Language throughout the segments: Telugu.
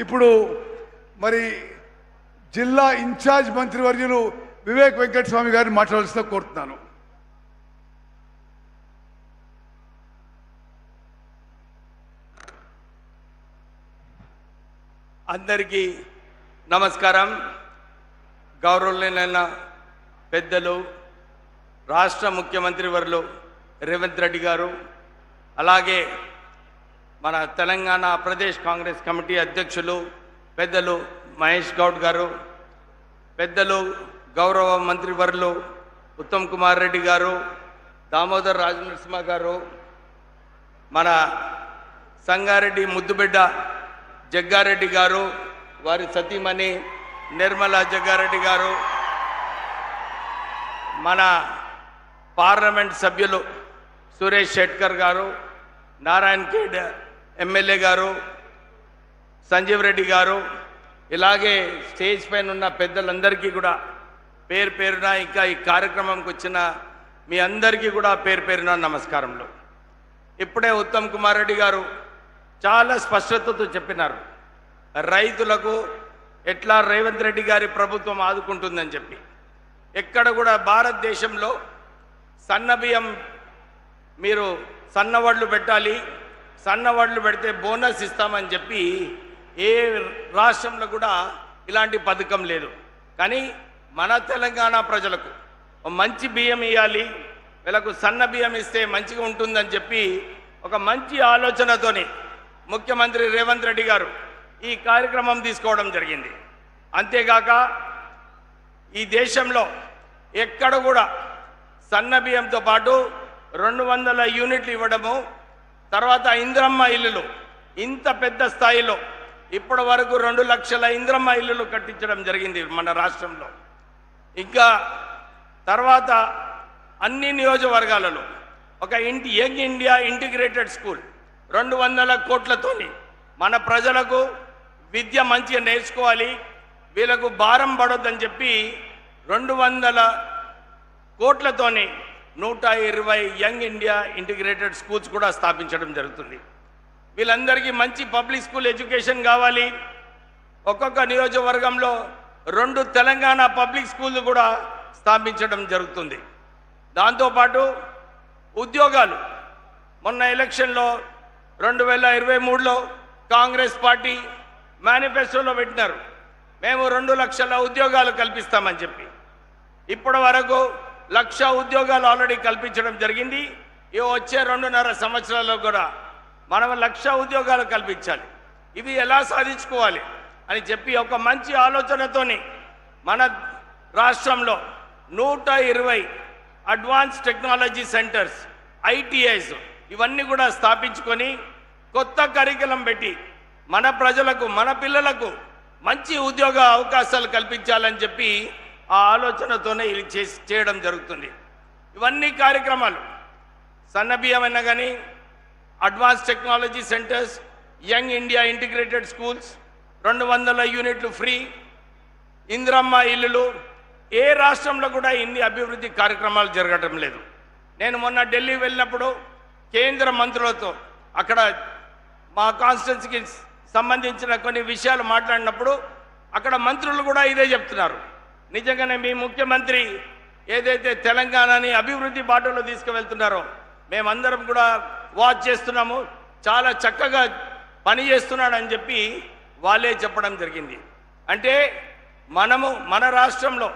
ఇప్పుడు మరి జిల్లా ఇన్ఛార్జ్ మంత్రివర్యులు వివేక్ వెంకటస్వామి గారిని మాట్లాడాల్సిన కోరుతున్నాను. అందరికీ నమస్కారం. గౌరవనీయులైన పెద్దలు, రాష్ట్ర ముఖ్యమంత్రి వర్యులు రేవంత్ రెడ్డి గారు, అలాగే మన తెలంగాణ ప్రదేశ్ కాంగ్రెస్ కమిటీ అధ్యక్షులు పెద్దలు మహేష్ గౌడ్ గారు, పెద్దలు గౌరవ మంత్రివర్యులు ఉత్తమ్ కుమార్ రెడ్డి గారు, దామోదర్ రాజనరసింహ గారు, మన సంగారెడ్డి ముద్దుబిడ్డ జగ్గారెడ్డి గారు, వారి సతీమణి నిర్మలా జగ్గారెడ్డి గారు, మన పార్లమెంట్ సభ్యులు సురేష్ షెట్కర్ గారు, నారాయణ్ ఖేడ్ ఎమ్మెల్యే గారు, సంజీవ్ రెడ్డి గారు, ఇలాగే స్టేజ్ పైన ఉన్న పెద్దలందరికీ కూడా పేరు పేరున, ఇంకా ఈ కార్యక్రమంకి వచ్చిన మీ అందరికీ కూడా పేరు పేరున నమస్కారములు. ఇప్పుడే ఉత్తమ్ కుమార్ రెడ్డి గారు చాలా స్పష్టతతో చెప్పినారు, రైతులకు ఎట్లా రేవంత్ రెడ్డి గారి ప్రభుత్వం ఆదుకుంటుందని చెప్పి. ఎక్కడ కూడా భారతదేశంలో సన్నబియ్యం మీరు సన్నవడ్లు పెట్టాలి, సన్నవడ్లు పెడితే బోనస్ ఇస్తామని చెప్పి ఏ రాష్ట్రంలో కూడా ఇలాంటి పథకం లేదు. కానీ మన తెలంగాణ ప్రజలకు మంచి బియ్యం ఇవ్వాలి, వీళ్ళకు సన్న బియ్యం ఇస్తే మంచిగా ఉంటుందని చెప్పి ఒక మంచి ఆలోచనతోని ముఖ్యమంత్రి రేవంత్ రెడ్డి గారు ఈ కార్యక్రమం తీసుకోవడం జరిగింది. అంతేగాక ఈ దేశంలో ఎక్కడ కూడా సన్న బియ్యంతో పాటు 200 యూనిట్లు ఇవ్వడము, తర్వాత ఇంద్రమ్మ ఇల్లులు ఇంత పెద్ద స్థాయిలో ఇప్పటి వరకు 2 లక్షల ఇంద్రమ్మ ఇల్లులు కట్టించడం జరిగింది మన రాష్ట్రంలో. ఇంకా తర్వాత అన్ని నియోజకవర్గాలలో ఒక యంగ్ ఇండియా ఇంటిగ్రేటెడ్ స్కూల్ 200 కోట్లతోని మన ప్రజలకు విద్య మంచిగా నేర్చుకోవాలి, వీళ్ళకు భారం పడొద్దని చెప్పి 200 కోట్లతోని 120 యంగ్ ఇండియా ఇంటిగ్రేటెడ్ స్కూల్స్ కూడా స్థాపించడం జరుగుతుంది. వీళ్ళందరికీ మంచి పబ్లిక్ స్కూల్ ఎడ్యుకేషన్ కావాలి. ఒక్కొక్క నియోజకవర్గంలో 2 తెలంగాణ పబ్లిక్ స్కూళ్ళు కూడా స్థాపించడం జరుగుతుంది. దాంతోపాటు ఉద్యోగాలు మొన్న ఎలక్షన్లో 2023లో కాంగ్రెస్ పార్టీ మేనిఫెస్టోలో పెట్టినారు, మేము 2 లక్షల ఉద్యోగాలు కల్పిస్తామని చెప్పి. ఇప్పటి వరకు 1,00,000 ఉద్యోగాలు ఆల్రెడీ కల్పించడం జరిగింది. ఈ వచ్చే 2.5 సంవత్సరాల్లో కూడా మనం 1,00,000 ఉద్యోగాలు కల్పించాలి. ఇవి ఎలా సాధించుకోవాలి అని చెప్పి ఒక మంచి ఆలోచనతోని మన రాష్ట్రంలో 120 అడ్వాన్స్ టెక్నాలజీ సెంటర్స్, ITIs ఇవన్నీ కూడా స్థాపించుకొని కొత్త కరికులం పెట్టి మన ప్రజలకు, మన పిల్లలకు మంచి ఉద్యోగ అవకాశాలు కల్పించాలని చెప్పి ఆ ఆలోచనతోనే ఇది చేయడం జరుగుతుంది. ఇవన్నీ కార్యక్రమాలు సన్నబియ్యం అయినా కానీ, advance technology centres, young India integrated schools, 200 యూనిట్లు ఫ్రీ, ఇంద్రమ్మ ఇల్లులు, ఏ రాష్ట్రంలో కూడా ఇన్ని అభివృద్ధి కార్యక్రమాలు జరగటం లేదు. నేను మొన్న ఢిల్లీ వెళ్ళినప్పుడు కేంద్ర మంత్రులతో అక్కడ మా కాన్స్టిట్యున్సీకి సంబంధించిన కొన్ని విషయాలు మాట్లాడినప్పుడు అక్కడ మంత్రులు కూడా ఇదే చెప్తున్నారు, నిజంగానే మీ ముఖ్యమంత్రి ఏదైతే తెలంగాణని అభివృద్ధి బాటలో తీసుకువెళ్తున్నారో మేమందరం కూడా వాచ్ చేస్తున్నాము, చాలా చక్కగా పని చేస్తున్నాడని చెప్పి వాళ్ళే చెప్పడం జరిగింది. అంటే మనము మన రాష్ట్రంలో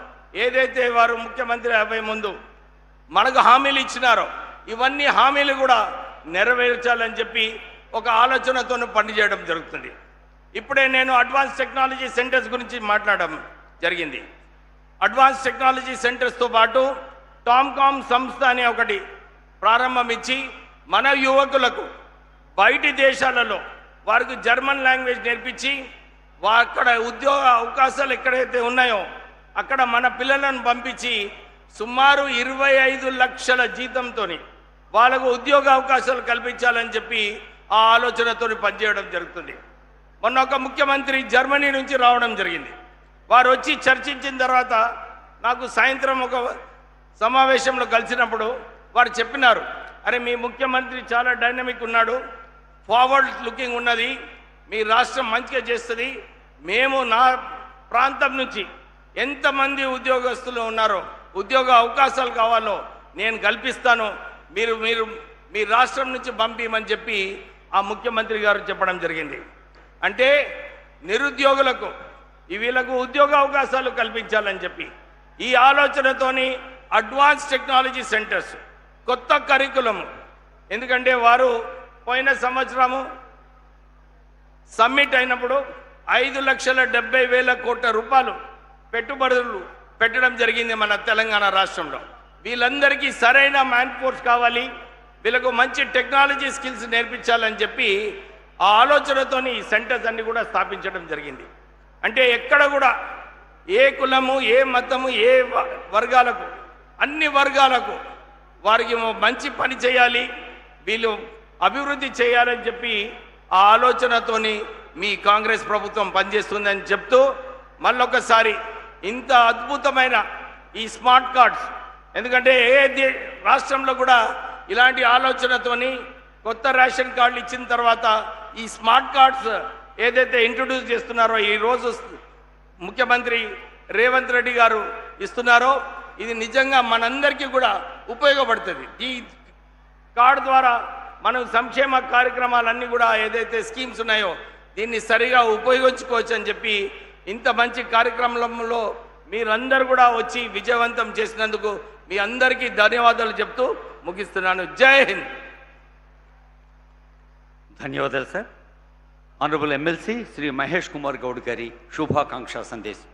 ఏదైతే వారు ముఖ్యమంత్రి అయ్యే ముందు మనకు హామీలు ఇచ్చినారో ఇవన్నీ హామీలు కూడా నెరవేర్చాలని చెప్పి ఒక ఆలోచనతో పనిచేయడం జరుగుతుంది. ఇప్పుడే నేను అడ్వాన్స్ టెక్నాలజీ సెంటర్స్ గురించి మాట్లాడడం జరిగింది. అడ్వాన్స్ టెక్నాలజీ సెంటర్స్తో పాటు టామ్కామ్ సంస్థ అనే ఒకటి ప్రారంభమించి మన యువకులకు బయటి దేశాలలో వారికి జర్మన్ లాంగ్వేజ్ నేర్పించి అక్కడ ఉద్యోగ అవకాశాలు ఎక్కడైతే ఉన్నాయో అక్కడ మన పిల్లలను పంపించి సుమారు 25 లక్షల జీతంతో వాళ్ళకు ఉద్యోగ అవకాశాలు కల్పించాలని చెప్పి ఆ ఆలోచనతో పనిచేయడం జరుగుతుంది. మొన్న ఒక ముఖ్యమంత్రి జర్మనీ నుంచి రావడం జరిగింది. వారు వచ్చి చర్చించిన తర్వాత నాకు సాయంత్రం ఒక సమావేశంలో కలిసినప్పుడు వారు చెప్పినారు, అరే మీ ముఖ్యమంత్రి చాలా డైనమిక్ ఉన్నాడు, ఫార్వర్డ్ లుకింగ్ ఉన్నది, మీ రాష్ట్రం మంచిగా చేస్తుంది. మేము నా ప్రాంతం నుంచి ఎంతమంది ఉద్యోగస్తులు ఉన్నారో, ఉద్యోగ అవకాశాలు కావాలో నేను కల్పిస్తాను, మీరు మీరు మీ రాష్ట్రం నుంచి పంపించమని చెప్పి ఆ ముఖ్యమంత్రి గారు చెప్పడం జరిగింది. అంటే నిరుద్యోగులకు వీళ్ళకు ఉద్యోగ అవకాశాలు కల్పించాలని చెప్పి ఈ ఆలోచనతోని అడ్వాన్స్ టెక్నాలజీ సెంటర్స్, కొత్త కరికులం. ఎందుకంటే వారు పోయిన సంవత్సరము సమ్మిట్ అయినప్పుడు 5,70,000 కోట్ల రూపాయలు పెట్టుబడులు పెట్టడం జరిగింది మన తెలంగాణ రాష్ట్రంలో. వీళ్ళందరికీ సరైన మ్యాన్ ఫోర్స్ కావాలి, వీళ్ళకు మంచి టెక్నాలజీ స్కిల్స్ నేర్పించాలని చెప్పి ఆ ఆలోచనతోని ఈ సెంటర్స్ అన్ని కూడా స్థాపించడం జరిగింది. అంటే ఎక్కడ కూడా ఏ కులము, ఏ మతము, ఏ వర్గాలకు, అన్ని వర్గాలకు వారికి మంచి పని చేయాలి, వీళ్ళు అభివృద్ధి చేయాలని చెప్పి ఆ ఆలోచనతోని మీ కాంగ్రెస్ ప్రభుత్వం పనిచేస్తుందని చెప్తూ మళ్ళొకసారి ఇంత అద్భుతమైన ఈ స్మార్ట్ కార్డ్స్, ఎందుకంటే రాష్ట్రంలో కూడా ఇలాంటి ఆలోచనతోని కొత్త రేషన్ కార్డులు ఇచ్చిన తర్వాత ఈ స్మార్ట్ కార్డ్స్ ఏదైతే ఇంట్రొడ్యూస్ చేస్తున్నారో, ఈరోజు ముఖ్యమంత్రి రేవంత్ రెడ్డి గారు ఇస్తున్నారో, ఇది నిజంగా మనందరికీ కూడా ఉపయోగపడుతుంది. ఈ కార్డు ద్వారా మనం సంక్షేమ కార్యక్రమాలన్నీ కూడా ఏదైతే స్కీమ్స్ ఉన్నాయో దీన్ని సరిగా ఉపయోగించుకోవచ్చు అని చెప్పి ఇంత మంచి కార్యక్రమంలో మీరందరూ కూడా వచ్చి విజయవంతం చేసినందుకు మీ అందరికీ ధన్యవాదాలు చెప్తూ ముగిస్తున్నాను. జై హింద్. ధన్యవాదాలు sir. Honourable MLC Shri Mahesh Kumar Goud గారి శుభాకాంక్ష సందేశం.